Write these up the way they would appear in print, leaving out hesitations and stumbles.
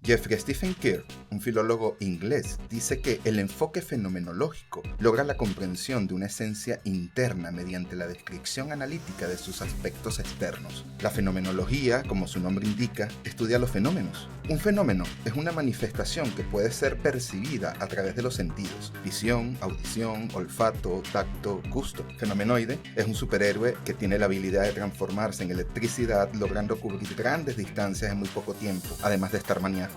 Jeffrey Stephen Kirk, un filólogo inglés, dice que el enfoque fenomenológico logra la comprensión de una esencia interna mediante la descripción analítica de sus aspectos externos. La fenomenología, como su nombre indica, estudia los fenómenos. Un fenómeno es una manifestación que puede ser percibida a través de los sentidos: visión, audición, olfato, tacto, gusto. Fenomenoide es un superhéroe que tiene la habilidad de transformarse en electricidad, logrando cubrir grandes distancias en muy poco tiempo, además de estar maníaco.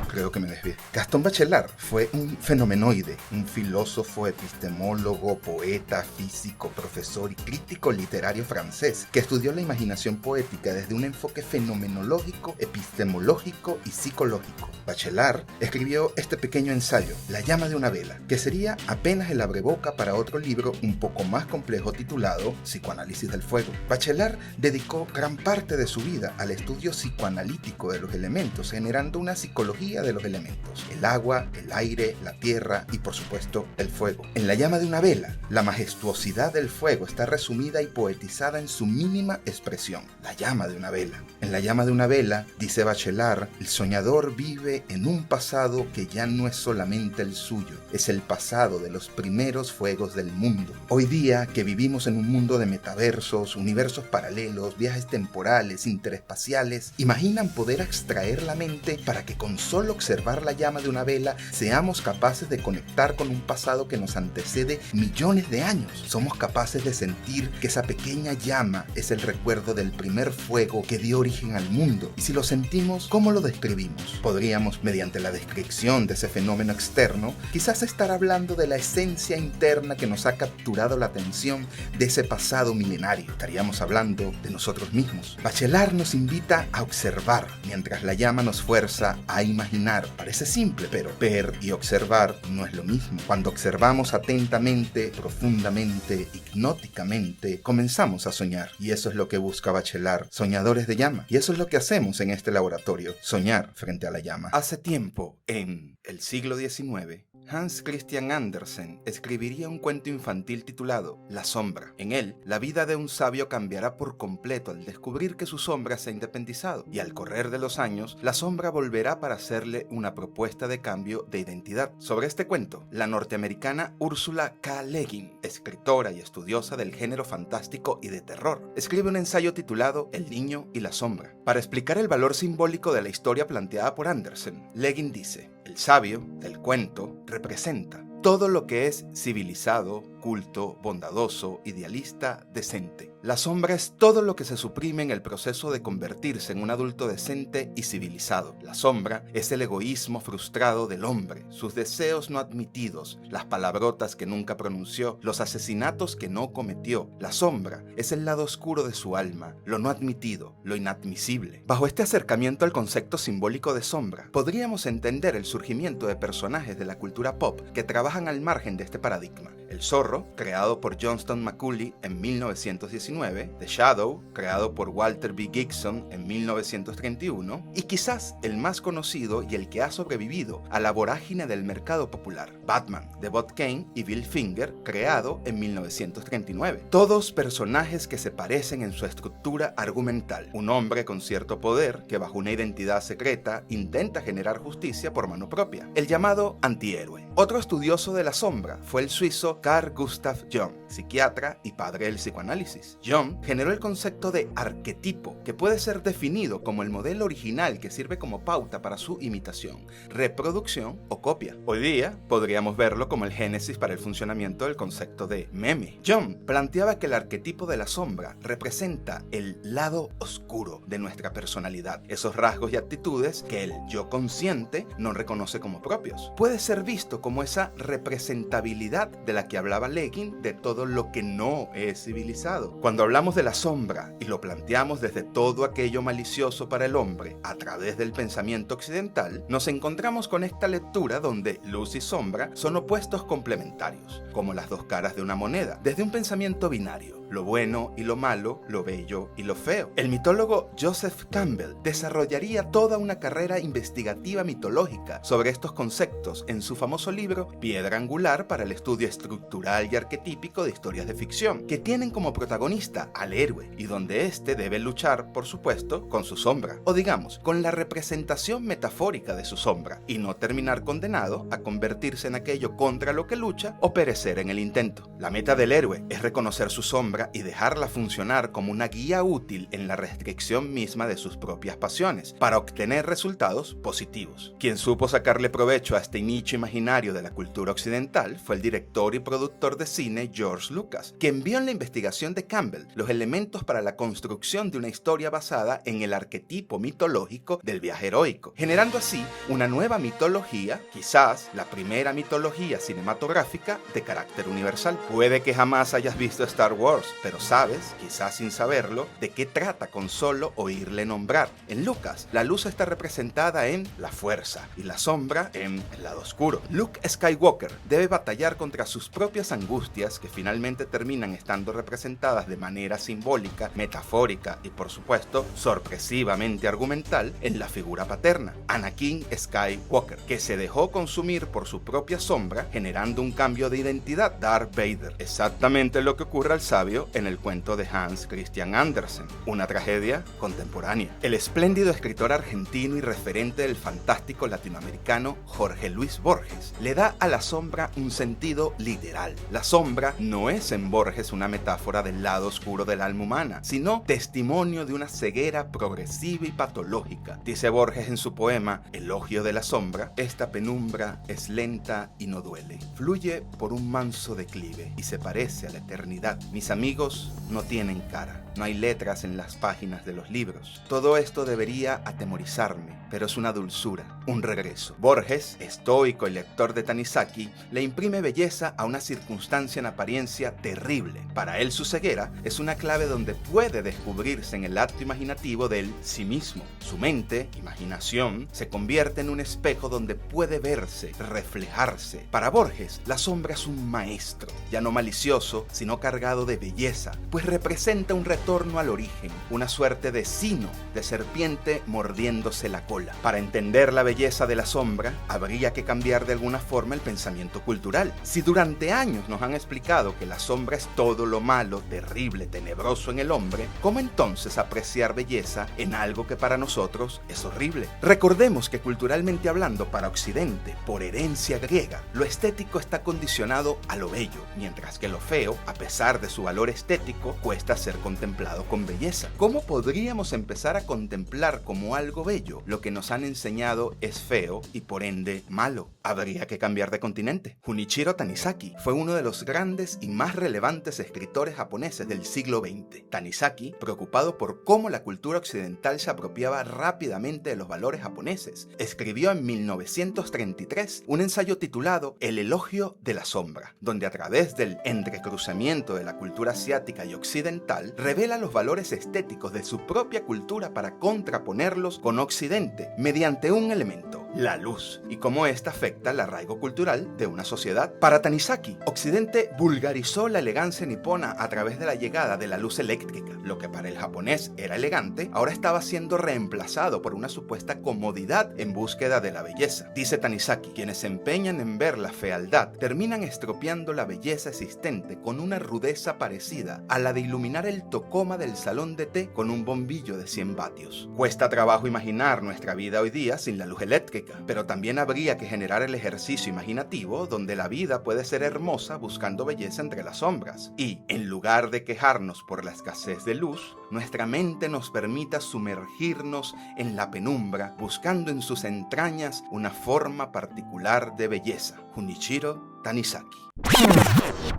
Creo que me desvié. Gaston Bachelard fue un fenomenoide, un filósofo, epistemólogo, poeta, físico, profesor y crítico literario francés que estudió la imaginación poética desde un enfoque fenomenológico, epistemológico y psicológico. Bachelard escribió este pequeño ensayo, La llama de una vela, que sería apenas el abreboca para otro libro un poco más complejo titulado Psicoanálisis del fuego. Bachelard dedicó gran parte de su vida al estudio psicoanalítico de los elementos, generando una psicología de los elementos: el agua, el aire, la tierra y por supuesto el fuego. En La llama de una vela, la majestuosidad del fuego está resumida y poetizada en su mínima expresión: la llama de una vela. En La llama de una vela, dice Bachelard, el soñador vive en un pasado que ya no es solamente el suyo, es el pasado de los primeros fuegos del mundo. Hoy día, que vivimos en un mundo de metaversos, universos paralelos, viajes temporales, interespaciales, imaginan poder abstraer la mente para que con solo observar la llama de una vela seamos capaces de conectar con un pasado que nos antecede millones de años. Somos capaces de sentir que esa pequeña llama es el recuerdo del primer fuego que dio origen al mundo. Y si lo sentimos, ¿cómo lo describimos? Podríamos, mediante la descripción de ese fenómeno externo, quizás estar hablando de la esencia interna que nos ha capturado la atención de ese pasado milenario. Estaríamos hablando de nosotros mismos. Bachelard nos invita a observar, mientras la llama nos fuerza a imaginar. Parece simple, pero ver y observar no es lo mismo. Cuando observamos atentamente, profundamente, hipnóticamente, comenzamos a soñar. Y eso es lo que busca Bachelard, soñadores de llama. Y eso es lo que hacemos en este laboratorio, soñar frente a la llama. Hace tiempo, en el siglo XIX, Hans Christian Andersen escribiría un cuento infantil titulado La sombra. En él, la vida de un sabio cambiará por completo al descubrir que su sombra se ha independizado, y al correr de los años, la sombra volverá para hacerle una propuesta de cambio de identidad. Sobre este cuento, la norteamericana Ursula K. Le Guin, escritora y estudiosa del género fantástico y de terror, escribe un ensayo titulado El niño y la sombra. Para explicar el valor simbólico de la historia planteada por Andersen, Le Guin dice: el sabio del cuento representa todo lo que es civilizado, culto, bondadoso, idealista, decente. La sombra es todo lo que se suprime en el proceso de convertirse en un adulto decente y civilizado. La sombra es el egoísmo frustrado del hombre, sus deseos no admitidos, las palabrotas que nunca pronunció, los asesinatos que no cometió. La sombra es el lado oscuro de su alma, lo no admitido, lo inadmisible. Bajo este acercamiento al concepto simbólico de sombra, podríamos entender el surgimiento de personajes de la cultura pop que trabajan al margen de este paradigma. El zorro, creado por Johnston McCulley en 1919, The Shadow, creado por Walter B. Gibson en 1931, y quizás el más conocido y el que ha sobrevivido a la vorágine del mercado popular, Batman, de Bob Kane y Bill Finger, creado en 1939. Todos personajes que se parecen en su estructura argumental. Un hombre con cierto poder que bajo una identidad secreta intenta generar justicia por mano propia. El llamado antihéroe. Otro estudioso de la sombra fue el suizo Carl Gustav Jung, psiquiatra y padre del psicoanálisis. Jung generó el concepto de arquetipo, que puede ser definido como el modelo original que sirve como pauta para su imitación, reproducción o copia. Hoy día podríamos verlo como el génesis para el funcionamiento del concepto de meme. Jung planteaba que el arquetipo de la sombra representa el lado oscuro de nuestra personalidad, esos rasgos y actitudes que el yo consciente no reconoce como propios. Puede ser visto como esa representabilidad de la que hablaba Le Guin de todo lo que no es civilizado. Cuando hablamos de la sombra y lo planteamos desde todo aquello malicioso para el hombre a través del pensamiento occidental, nos encontramos con esta lectura donde luz y sombra son opuestos complementarios, como las dos caras de una moneda, desde un pensamiento binario. lo bueno y lo malo, lo bello y lo feo. El mitólogo Joseph Campbell desarrollaría toda una carrera investigativa mitológica sobre estos conceptos en su famoso libro Piedra Angular para el estudio estructural y arquetípico de historias de ficción, que tienen como protagonista al héroe y donde éste debe luchar, por supuesto, con su sombra, o digamos, con la representación metafórica de su sombra, y no terminar condenado a convertirse en aquello contra lo que lucha o perecer en el intento. La meta del héroe es reconocer su sombra y dejarla funcionar como una guía útil en la restricción misma de sus propias pasiones, para obtener resultados positivos. Quien supo sacarle provecho a este nicho imaginario de la cultura occidental fue el director y productor de cine George Lucas, quien vio en la investigación de Campbell los elementos para la construcción de una historia basada en el arquetipo mitológico del viaje heroico, generando así una nueva mitología, quizás la primera mitología cinematográfica de carácter universal. Puede que jamás hayas visto Star Wars, pero sabes, quizás sin saberlo, de qué trata con solo oírle nombrar. En Lucas, la luz está representada en la fuerza y la sombra en el lado oscuro. Luke Skywalker debe batallar contra sus propias angustias, que finalmente terminan estando representadas de manera simbólica, metafórica y, por supuesto, sorpresivamente argumental en la figura paterna, Anakin Skywalker, que se dejó consumir por su propia sombra, generando un cambio de identidad, Darth Vader. Exactamente lo que ocurre al sabio en el cuento de Hans Christian Andersen, una tragedia contemporánea. El espléndido escritor argentino y referente del fantástico latinoamericano Jorge Luis Borges le da a la sombra un sentido literal. La sombra no es en Borges una metáfora del lado oscuro del alma humana, sino testimonio de una ceguera progresiva y patológica. Dice Borges en su poema Elogio de la sombra: esta penumbra es lenta y no duele, fluye por un manso declive y se parece a la eternidad. Mis amigos no tienen cara, no hay letras en las páginas de los libros. Todo esto debería atemorizarme, pero es una dulzura, un regreso. Borges, estoico y lector de Tanizaki, le imprime belleza a una circunstancia en apariencia terrible. Para él su ceguera es una clave donde puede descubrirse en el acto imaginativo del sí mismo. Su mente, imaginación, se convierte en un espejo donde puede verse, reflejarse. Para Borges, la sombra es un maestro, ya no malicioso, sino cargado de belleza, pues representa un retorno al origen, una suerte de sino, de serpiente mordiéndose la cola. Para entender la belleza de la sombra, habría que cambiar de alguna forma el pensamiento cultural. Si durante años nos han explicado que la sombra es todo lo malo, terrible, tenebroso en el hombre, ¿cómo entonces apreciar belleza en algo que para nosotros es horrible? Recordemos que culturalmente hablando, para Occidente, por herencia griega, lo estético está condicionado a lo bello, mientras que lo feo, a pesar de su valor estético, cuesta ser contemplado con belleza. ¿Cómo podríamos empezar a contemplar como algo bello lo que nos han enseñado es feo y por ende malo? Habría que cambiar de continente. Junichiro Tanizaki fue uno de los grandes y más relevantes escritores japoneses del siglo XX. Tanizaki, preocupado por cómo la cultura occidental se apropiaba rápidamente de los valores japoneses, escribió en 1933 un ensayo titulado El elogio de la sombra, donde a través del entrecruzamiento de la cultura asiática y occidental revela los valores estéticos de su propia cultura para contraponerlos con Occidente mediante un elemento, la luz, y cómo esta afecta el arraigo cultural de una sociedad. Para Tanizaki, Occidente vulgarizó la elegancia nipona a través de la llegada de la luz eléctrica. Lo que para el japonés era elegante, ahora estaba siendo reemplazado por una supuesta comodidad en búsqueda de la belleza. Dice Tanizaki, quienes se empeñan en ver la fealdad terminan estropeando la belleza existente con una rudeza parecida a la de iluminar el tocoma del salón de té con un bombillo de 100 vatios. Cuesta trabajo imaginar nuestra vida hoy día sin la luz eléctrica, pero también habría que generar el ejercicio imaginativo donde la vida puede ser hermosa buscando belleza entre las sombras. Y, en lugar de quejarnos por la escasez de luz, nuestra mente nos permita sumergirnos en la penumbra, buscando en sus entrañas una forma particular de belleza. Junichiro Tanizaki.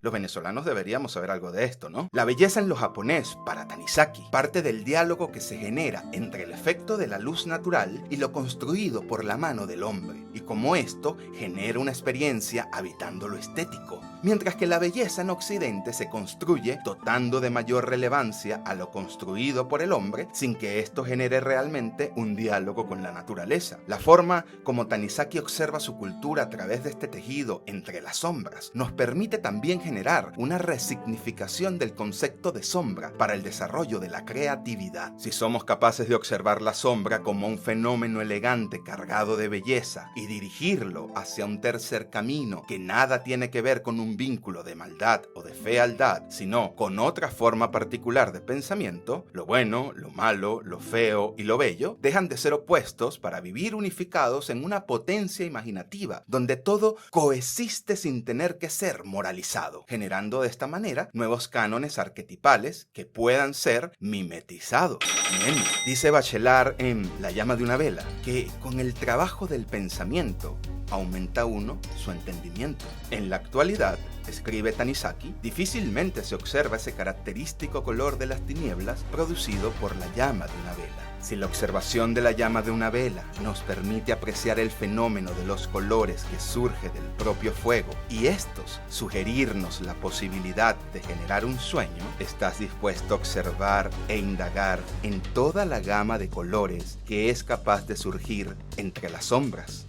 Los venezolanos deberíamos saber algo de esto, ¿no? La belleza en lo japonés, para Tanizaki, parte del diálogo que se genera entre el efecto de la luz natural y lo construido por la mano del hombre, y cómo esto genera una experiencia habitando lo estético, mientras que la belleza en Occidente se construye dotando de mayor relevancia a lo construido por el hombre sin que esto genere realmente un diálogo con la naturaleza. La forma como Tanizaki observa su cultura a través de este tejido entre las sombras nos permite también también generar una resignificación del concepto de sombra para el desarrollo de la creatividad. Si somos capaces de observar la sombra como un fenómeno elegante cargado de belleza y dirigirlo hacia un tercer camino que nada tiene que ver con un vínculo de maldad o de fealdad, sino con otra forma particular de pensamiento, lo bueno, lo malo, lo feo y lo bello dejan de ser opuestos para vivir unificados en una potencia imaginativa donde todo coexiste sin tener que ser moralizado, generando de esta manera nuevos cánones arquetipales que puedan ser mimetizados. Bien, dice Bachelard en La llama de una vela que con el trabajo del pensamiento aumenta uno su entendimiento. En la actualidad, escribe Tanizaki, difícilmente se observa ese característico color de las tinieblas producido por la llama de una vela. Si la observación de la llama de una vela nos permite apreciar el fenómeno de los colores que surge del propio fuego y estos sugerirnos la posibilidad de generar un sueño, estás dispuesto a observar e indagar en toda la gama de colores que es capaz de surgir entre las sombras.